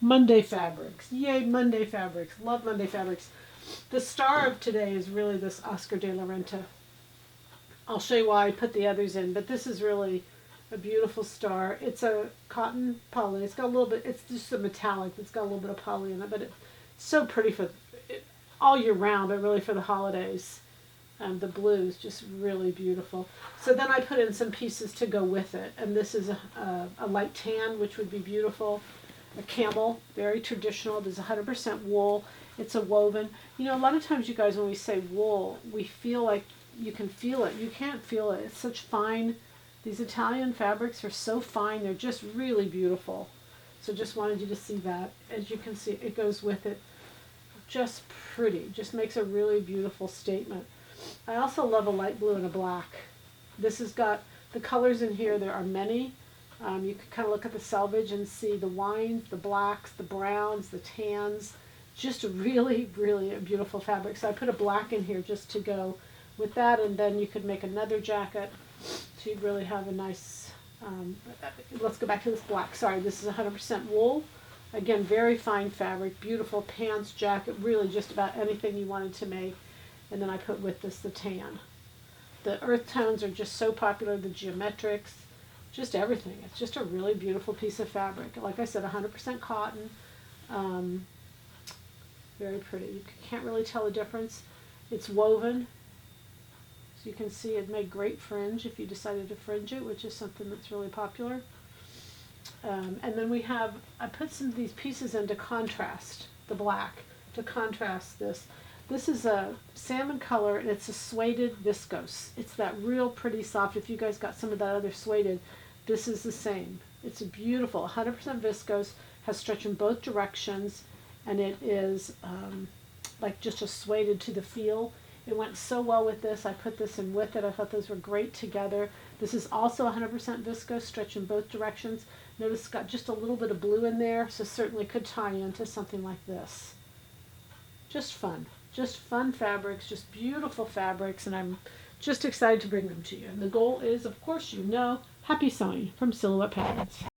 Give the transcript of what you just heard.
Monday fabrics. Yay, Monday fabrics. Love Monday fabrics. The star of today is really this Oscar de la Renta. I'll show you why I put the others in, but this is really a beautiful star. It's a cotton poly. It's got a little bit, it's just a metallic. It's got a little bit of poly in it, but it's so pretty for all year round, but really for the holidays. The blue is just really beautiful. So then I put in some pieces to go with it, and this is a light tan, which would be beautiful. A camel, very traditional. There's 100% wool. It's a woven. You know, a lot of times, you guys, when we say wool, we feel like you can feel it. You can't feel it. It's such fine. These Italian fabrics are so fine. They're just really beautiful. So just wanted you to see that. As you can see, it goes with it. Just pretty. Just makes a really beautiful statement. I also love a light blue and a black. This has got the colors in here. There are many. You can kind of look at the selvage and see the wines, the blacks, the browns, the tans. Just really, really a beautiful fabric. So I put a black in here just to go with that, and then you could make another jacket. So you'd really have a nice, let's go back to this black. Sorry, this is 100% wool. Again, very fine fabric, beautiful pants, jacket, really just about anything you wanted to make. And then I put with this the tan. The earth tones are just so popular, the geometrics, just everything. It's just a really beautiful piece of fabric. Like I said, 100% cotton. Very pretty. You can't really tell the difference. It's woven. So you can see it made great fringe if you decided to fringe it, which is something that's really popular. And then I put some of these pieces in to contrast the black, to contrast this. This is a salmon color, and it's a suede viscose. It's that real pretty soft. If you guys got some of that other suede, this is the same. It's a beautiful 100% viscose, has stretch in both directions, and it is like just a suede to the feel. It went so well with this. I put this in with it. I thought those were great together. This is also 100% viscose, stretch in both directions. Notice it's got just a little bit of blue in there, so certainly could tie into something like this. Just fun. Just fun fabrics, just beautiful fabrics, and I'm just excited to bring them to you. And the goal is, of course, happy sewing from Silhouette Patterns.